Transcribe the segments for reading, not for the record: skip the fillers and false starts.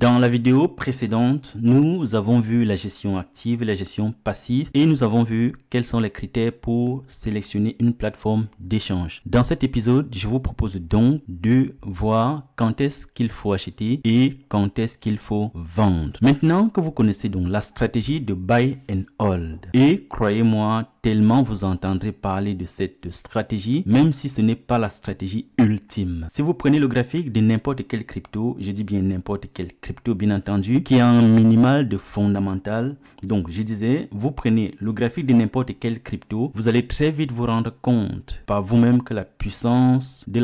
Dans la vidéo précédente, nous avons vu la gestion active et la gestion passive et nous avons vu quels sont les critères pour sélectionner une plateforme d'échange. Dans cet épisode, je vous propose donc de voir quand est-ce qu'il faut acheter et quand est-ce qu'il faut vendre. Maintenant que vous connaissez donc la stratégie de buy and hold, et croyez-moi, tellement vous entendrez parler de cette stratégie, même si ce n'est pas la stratégie ultime. Si vous prenez le graphique de n'importe quel crypto, je dis bien n'importe quel crypto bien entendu, qui a un minimal de fondamental. Donc je disais, vous prenez le graphique de n'importe quel crypto, vous allez très vite vous rendre compte par vous-même que la puissance de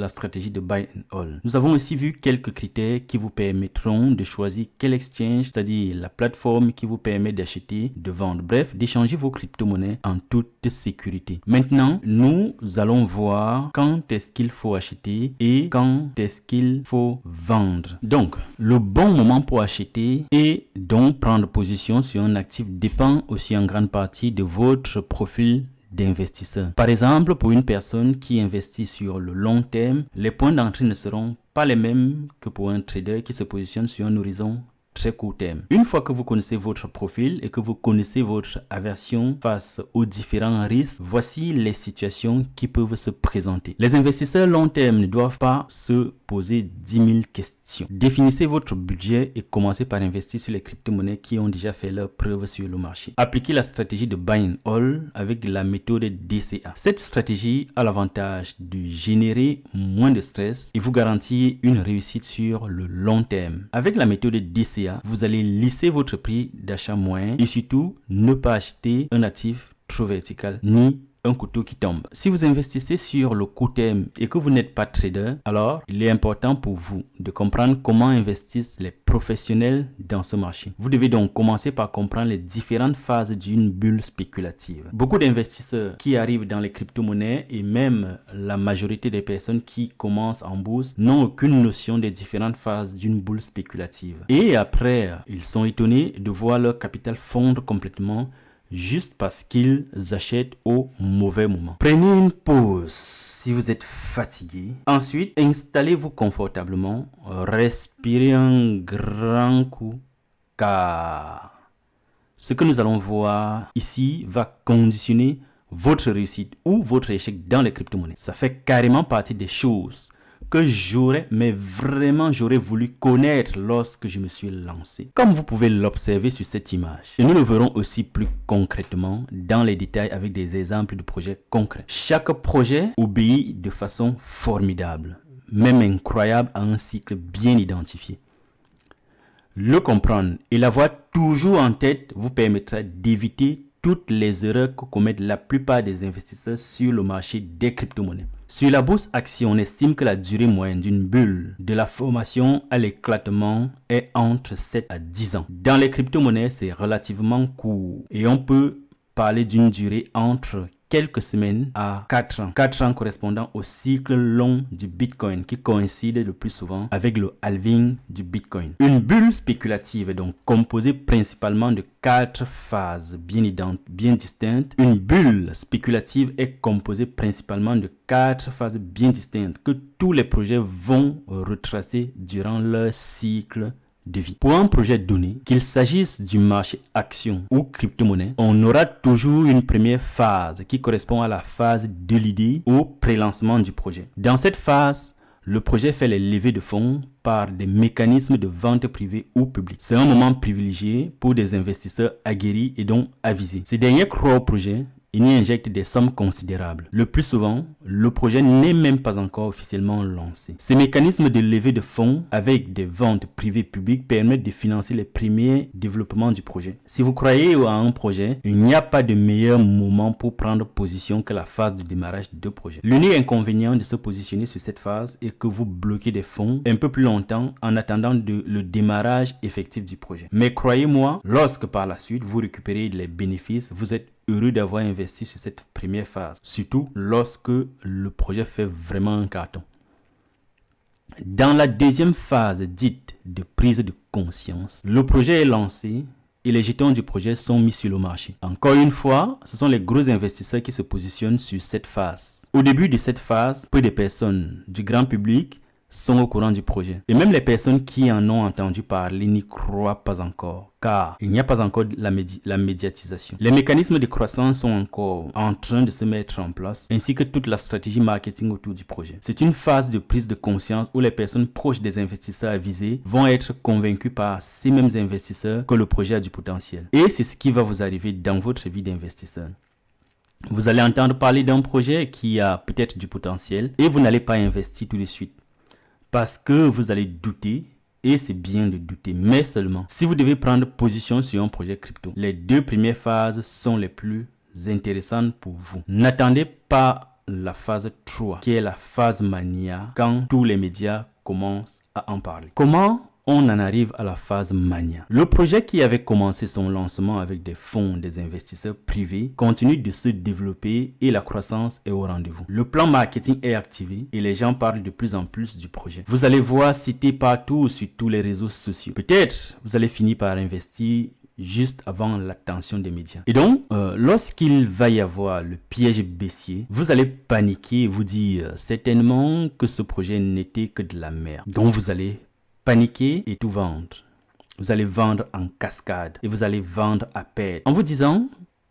la stratégie de buy and hold. Nous avons aussi vu quelques critères qui vous permettront de choisir quel exchange, c'est-à-dire la plateforme qui vous permet d'acheter, de vendre, bref, d'échanger vos crypto-monnaies en toute sécurité. Maintenant, nous allons voir quand est-ce qu'il faut acheter et quand est-ce qu'il faut vendre. Donc, le bon moment pour acheter et donc prendre position sur un actif dépend aussi en grande partie de votre profil d'investisseur. Par exemple, pour une personne qui investit sur le long terme, les points d'entrée ne seront pas les mêmes que pour un trader qui se positionne sur un horizon très court terme. Une fois que vous connaissez votre profil et que vous connaissez votre aversion face aux différents risques, voici les situations qui peuvent se présenter. Les investisseurs long terme ne doivent pas se poser 10 000 questions. Définissez votre budget et commencez par investir sur les crypto-monnaies qui ont déjà fait leur preuve sur le marché. Appliquez la stratégie de buy and hold avec la méthode DCA. Cette stratégie a l'avantage de générer moins de stress et vous garantir une réussite sur le long terme. Avec la méthode DCA, vous allez lisser votre prix d'achat moyen et surtout ne pas acheter un actif trop vertical ni un couteau qui tombe. Si vous investissez sur le court terme et que vous n'êtes pas trader, alors il est important pour vous de comprendre comment investissent les professionnels dans ce marché. Vous devez donc commencer par comprendre les différentes phases d'une bulle spéculative. Beaucoup d'investisseurs qui arrivent dans les crypto-monnaies et même la majorité des personnes qui commencent en bourse n'ont aucune notion des différentes phases d'une bulle spéculative. Et après, ils sont étonnés de voir leur capital fondre complètement juste parce qu'ils achètent au mauvais moment. Prenez une pause si vous êtes fatigué. Ensuite, installez-vous confortablement. Respirez un grand coup car ce que nous allons voir ici va conditionner votre réussite ou votre échec dans les crypto-monnaies. Ça fait carrément partie des choses que j'aurais voulu connaître lorsque je me suis lancé. Comme vous pouvez l'observer sur cette image. Et nous le verrons aussi plus concrètement dans les détails avec des exemples de projets concrets. Chaque projet obéit de façon formidable, même incroyable à un cycle bien identifié. Le comprendre et l'avoir toujours en tête vous permettra d'éviter toutes les erreurs que commettent la plupart des investisseurs sur le marché des crypto-monnaies. Sur la bourse action, on estime que la durée moyenne d'une bulle de la formation à l'éclatement est entre 7 à 10 ans. Dans les crypto-monnaies, c'est relativement court et on peut parler d'une durée entre quelques semaines à 4 ans. 4 ans correspondant au cycle long du Bitcoin qui coïncide le plus souvent avec le halving du Bitcoin. Une bulle spéculative est donc composée principalement de 4 phases bien distinctes. Une bulle spéculative est composée principalement de 4 phases bien distinctes que tous les projets vont retracer durant leur cycle de vie. Pour un projet donné, qu'il s'agisse du marché action ou crypto-monnaie, on aura toujours une première phase qui correspond à la phase de l'idée au pré-lancement du projet. Dans cette phase, le projet fait les levées de fonds par des mécanismes de vente privée ou publique. C'est un moment privilégié pour des investisseurs aguerris et donc avisés. Ces derniers croient au projet et y injectent des sommes considérables. Le plus souvent, le projet n'est même pas encore officiellement lancé. Ces mécanismes de levée de fonds avec des ventes privées publiques permettent de financer les premiers développements du projet. Si vous croyez à un projet, il n'y a pas de meilleur moment pour prendre position que la phase de démarrage de projet. L'unique inconvénient de se positionner sur cette phase est que vous bloquez des fonds un peu plus longtemps en attendant le démarrage effectif du projet. Mais croyez-moi, lorsque par la suite vous récupérez les bénéfices, vous êtes heureux d'avoir investi sur cette première phase, surtout lorsque le projet fait vraiment un carton. Dans la deuxième phase dite de prise de conscience, le projet est lancé et les jetons du projet sont mis sur le marché. Encore une fois, ce sont les gros investisseurs qui se positionnent sur cette phase. Au début de cette phase, peu de personnes du grand public sont au courant du projet. Et même les personnes qui en ont entendu parler n'y croient pas encore, car il n'y a pas encore la médiatisation. Les mécanismes de croissance sont encore en train de se mettre en place, ainsi que toute la stratégie marketing autour du projet. C'est une phase de prise de conscience où les personnes proches des investisseurs avisés vont être convaincues par ces mêmes investisseurs que le projet a du potentiel. Et c'est ce qui va vous arriver dans votre vie d'investisseur. Vous allez entendre parler d'un projet qui a peut-être du potentiel et vous n'allez pas investir tout de suite. Parce que vous allez douter, et c'est bien de douter, mais seulement si vous devez prendre position sur un projet crypto. Les 2 premières phases sont les plus intéressantes pour vous. N'attendez pas la phase 3, qui est la phase mania, quand tous les médias commencent à en parler. Comment on en arrive à la phase mania? Le projet qui avait commencé son lancement avec des fonds des investisseurs privés continue de se développer et la croissance est au rendez-vous. Le plan marketing est activé et les gens parlent de plus en plus du projet. Vous allez voir cité partout sur tous les réseaux sociaux. Peut-être vous allez finir par investir juste avant l'attention des médias. Et donc, lorsqu'il va y avoir le piège baissier, vous allez paniquer et vous dire certainement que ce projet n'était que de la merde. Donc vous allez paniquer et tout vendre. Vous allez vendre en cascade et vous allez vendre à perte en vous disant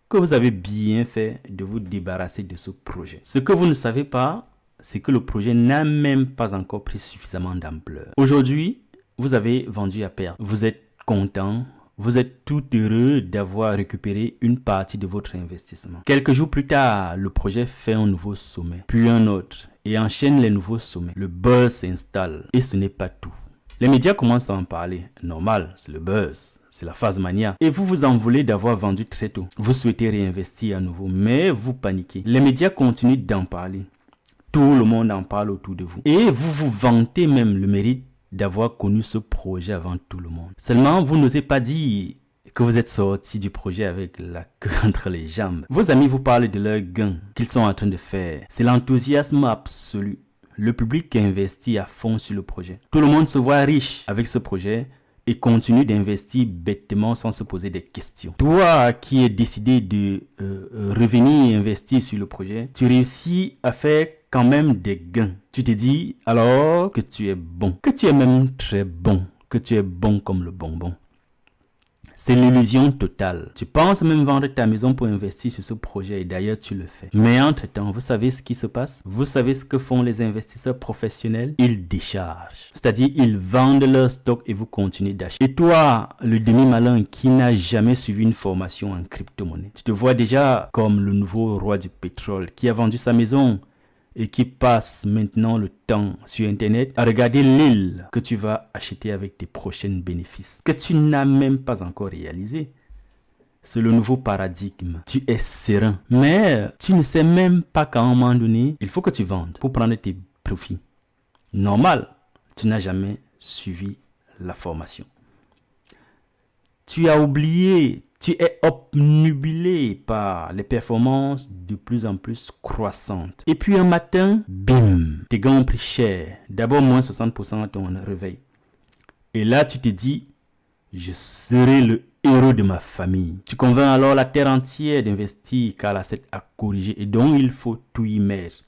que vous avez bien fait de vous débarrasser de ce projet. Ce que vous ne savez pas, c'est que le projet n'a même pas encore pris suffisamment d'ampleur. Aujourd'hui, vous avez vendu à perte. Vous êtes content, vous êtes tout heureux d'avoir récupéré une partie de votre investissement. Quelques jours plus tard, le projet fait un nouveau sommet, puis un autre, et enchaîne les nouveaux sommets. Le buzz s'installe et ce n'est pas tout. Les médias commencent à en parler. Normal, c'est le buzz, c'est la phase mania. Et vous vous en voulez d'avoir vendu très tôt. Vous souhaitez réinvestir à nouveau, mais vous paniquez. Les médias continuent d'en parler. Tout le monde en parle autour de vous. Et vous vous vantez même le mérite d'avoir connu ce projet avant tout le monde. Seulement, vous n'osez pas dire que vous êtes sorti du projet avec la queue entre les jambes. Vos amis vous parlent de leurs gains qu'ils sont en train de faire. C'est l'enthousiasme absolu. Le public investit à fond sur le projet. Tout le monde se voit riche avec ce projet et continue d'investir bêtement sans se poser des questions. Toi qui es décidé de revenir investir sur le projet, tu réussis à faire quand même des gains. Tu te dis alors que tu es bon, que tu es même très bon, que tu es bon comme le bonbon. C'est l'illusion totale. Tu penses même vendre ta maison pour investir sur ce projet et d'ailleurs tu le fais. Mais entre-temps, vous savez ce qui se passe? Vous savez ce que font les investisseurs professionnels? Ils déchargent. C'est-à-dire ils vendent leur stock et vous continuez d'acheter. Et toi, le demi-malin qui n'a jamais suivi une formation en crypto-monnaie, tu te vois déjà comme le nouveau roi du pétrole qui a vendu sa maison et qui passe maintenant le temps sur Internet à regarder l'île que tu vas acheter avec tes prochains bénéfices, que tu n'as même pas encore réalisé. C'est le nouveau paradigme. Tu es serein, mais tu ne sais même pas qu'à un moment donné, il faut que tu vendes pour prendre tes profits. Normal, tu n'as jamais suivi la formation. Tu as oublié, tu es obnubilé par les performances de plus en plus croissantes. Et puis un matin, bim, tes gains ont pris cher. D'abord moins 60% à ton réveil. Et là, tu te dis, je serai le héros de ma famille. Tu convaincs alors la terre entière d'investir car la SEC a corrigé et donc il faut tout y mettre.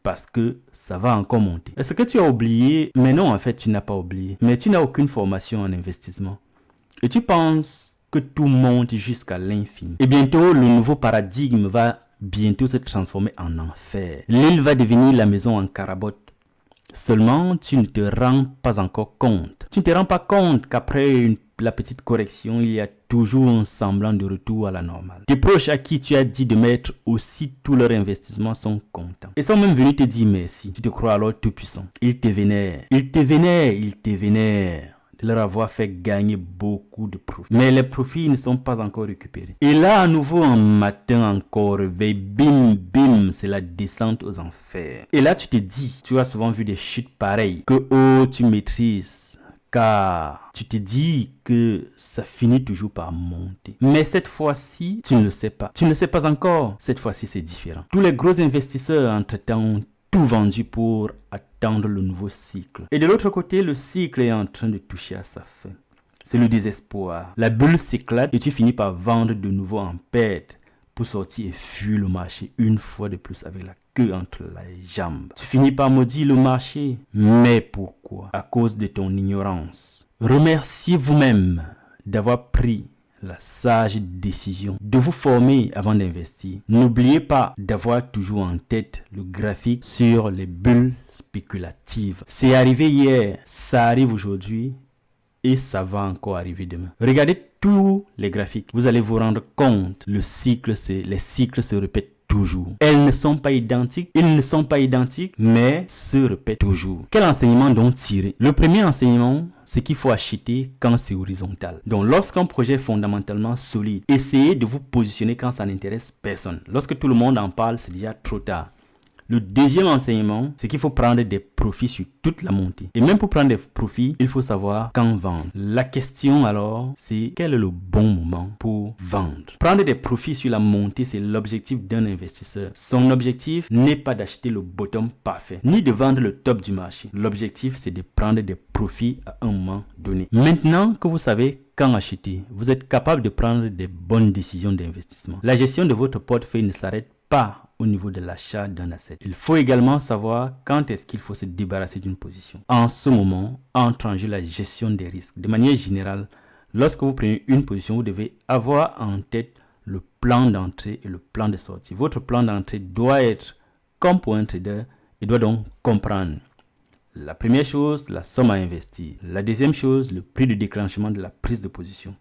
Parce que ça va encore monter. Est-ce que tu as oublié? Mais non, en fait, tu n'as pas oublié. Mais tu n'as aucune formation en investissement. Et tu penses que tout monte jusqu'à l'infini. Et bientôt, le nouveau paradigme va bientôt se transformer en enfer. L'île va devenir la maison en carabote. Seulement, tu ne te rends pas encore compte. Tu ne te rends pas compte qu'après la petite correction, il y a toujours un semblant de retour à la normale. Tes proches à qui tu as dit de mettre aussi tout leur investissement sont contents. Ils sont même venus te dire merci. Tu te crois alors tout puissant. Ils te vénèrent. Ils te vénèrent. Ils te vénèrent de leur avoir fait gagner beaucoup de profits. Mais les profits ne sont pas encore récupérés. Et là, à nouveau, un matin encore, réveil, bim, bim, c'est la descente aux enfers. Et là, tu te dis, tu as souvent vu des chutes pareilles, que oh, tu maîtrises, car tu te dis que ça finit toujours par monter. Mais cette fois-ci, tu ne le sais pas. Tu ne le sais pas encore. Cette fois-ci, c'est différent. Tous les gros investisseurs, entre-temps, ont tout vendu pour attendre le nouveau cycle. Et de l'autre côté, le cycle est en train de toucher à sa fin. C'est le désespoir. La bulle s'éclate et tu finis par vendre de nouveau en perte pour sortir et fuir le marché une fois de plus avec la queue entre les jambes. Tu finis par maudire le marché. Mais pourquoi? À cause de ton ignorance. Remerciez vous-même d'avoir pris la sage décision de vous former avant d'investir. N'oubliez pas d'avoir toujours en tête le graphique sur les bulles spéculatives. C'est arrivé hier, ça arrive aujourd'hui et ça va encore arriver demain. Regardez tous les graphiques. Vous allez vous rendre compte, les cycles se répètent toujours. Ils ne sont pas identiques, mais se répètent toujours. Quel enseignement donc tirer? Le premier enseignement, c'est qu'il faut acheter quand c'est horizontal. Donc, lorsqu'un projet est fondamentalement solide, essayez de vous positionner quand ça n'intéresse personne. Lorsque tout le monde en parle, c'est déjà trop tard. Le deuxième enseignement, c'est qu'il faut prendre des profits sur toute la montée. Et même pour prendre des profits, il faut savoir quand vendre. La question alors, c'est quel est le bon moment pour vendre? Prendre des profits sur la montée, c'est l'objectif d'un investisseur. Son objectif n'est pas d'acheter le bottom parfait, ni de vendre le top du marché. L'objectif, c'est de prendre des profits à un moment donné. Maintenant que vous savez quand acheter, vous êtes capable de prendre des bonnes décisions d'investissement. La gestion de votre portefeuille ne s'arrête pas au niveau de l'achat d'un asset. Il faut également savoir quand est-ce qu'il faut se débarrasser d'une position. En ce moment, entre en jeu la gestion des risques. De manière générale, lorsque vous prenez une position, vous devez avoir en tête le plan d'entrée et le plan de sortie. Votre plan d'entrée doit être comme pour un trader et doit donc comprendre la première chose, la somme à investir. La deuxième chose, le prix de déclenchement de la prise de position.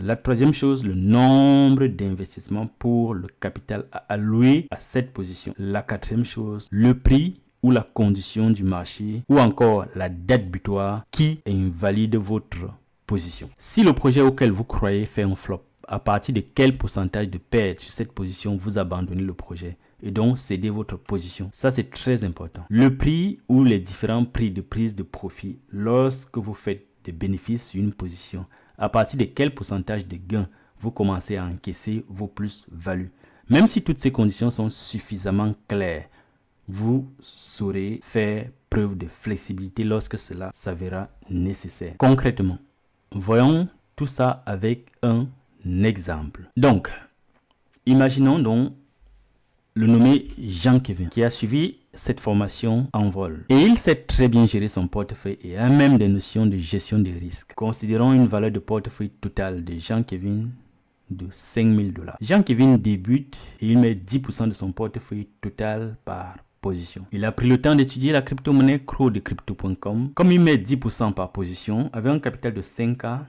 La troisième chose, le nombre d'investissements pour le capital à allouer à cette position. La quatrième chose, le prix ou la condition du marché ou encore la date butoir qui invalide votre position. Si le projet auquel vous croyez fait un flop, à partir de quel pourcentage de perte sur cette position vous abandonnez le projet et donc cédez votre position. Ça, c'est très important. Le prix ou les différents prix de prise de profit lorsque vous faites des bénéfices sur une position. À partir de quel pourcentage de gains vous commencez à encaisser vos plus-values. Même si toutes ces conditions sont suffisamment claires, vous saurez faire preuve de flexibilité lorsque cela s'avérera nécessaire. Concrètement, voyons tout ça avec un exemple. Donc, imaginons donc le nommé Jean-Kevin qui a suivi cette formation en vol. Et il sait très bien gérer son portefeuille et a même des notions de gestion des risques. Considérons une valeur de portefeuille totale de Jean-Kevin de $5 000. Jean-Kevin débute et il met 10% de son portefeuille total par position. Il a pris le temps d'étudier la crypto-monnaie CRO de crypto.com. Comme il met 10% par position, avec un capital de 5K,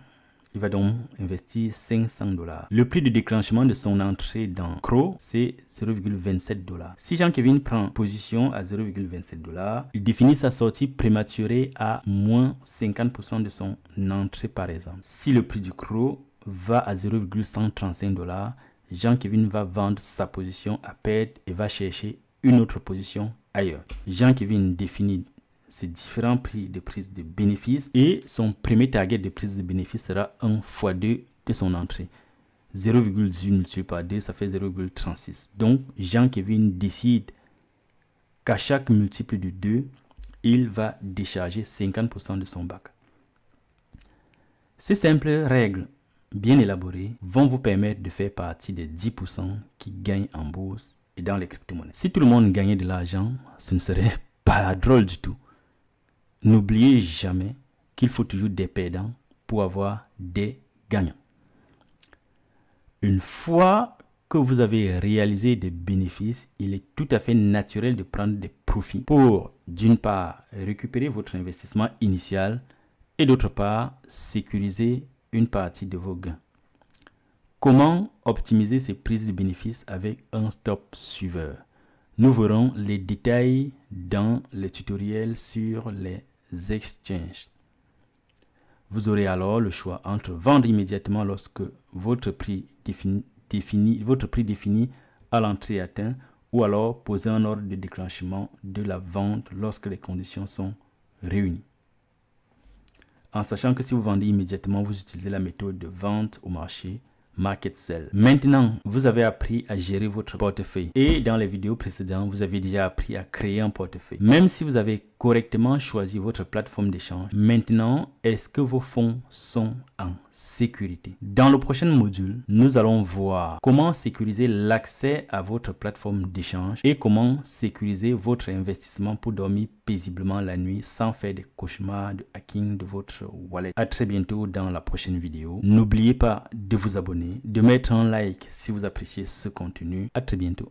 il va donc investir $500. Le prix de déclenchement de son entrée dans CRO, c'est $0,27. Si Jean-Kevin prend position à $0,27, il définit sa sortie prématurée à moins 50% de son entrée par exemple. Si le prix du CRO va à $0,135, Jean-Kevin va vendre sa position à perte et va chercher une autre position ailleurs. Jean-Kevin définit ces différents prix de prise de bénéfice et son premier target de prise de bénéfice sera 1 x 2 de son entrée. 0,18 multiplié par 2, ça fait 0,36. Donc, Jean-Kevin décide qu'à chaque multiple de 2, il va décharger 50% de son bac. Ces simples règles bien élaborées vont vous permettre de faire partie des 10% qui gagnent en bourse et dans les crypto-monnaies. Si tout le monde gagnait de l'argent, ce ne serait pas drôle du tout. N'oubliez jamais qu'il faut toujours des perdants pour avoir des gagnants. Une fois que vous avez réalisé des bénéfices, il est tout à fait naturel de prendre des profits pour, d'une part, récupérer votre investissement initial et d'autre part, sécuriser une partie de vos gains. Comment optimiser ces prises de bénéfices avec un stop suiveur? Nous verrons les détails dans les tutoriels sur les exchanges. Vous aurez alors le choix entre vendre immédiatement lorsque votre prix défini à l'entrée est atteint ou alors poser un ordre de déclenchement de la vente lorsque les conditions sont réunies. En sachant que si vous vendez immédiatement, vous utilisez la méthode de vente au marché Market Sell. Maintenant, vous avez appris à gérer votre portefeuille. Et dans les vidéos précédentes, vous avez déjà appris à créer un portefeuille. Même si vous avez correctement choisi votre plateforme d'échange, maintenant, est-ce que vos fonds sont en sécurité? Dans le prochain module, nous allons voir comment sécuriser l'accès à votre plateforme d'échange et comment sécuriser votre investissement pour dormir paisiblement la nuit sans faire des cauchemars de hacking de votre wallet. À très bientôt dans la prochaine vidéo. N'oubliez pas de vous abonner, de mettre un like si vous appréciez ce contenu. À très bientôt.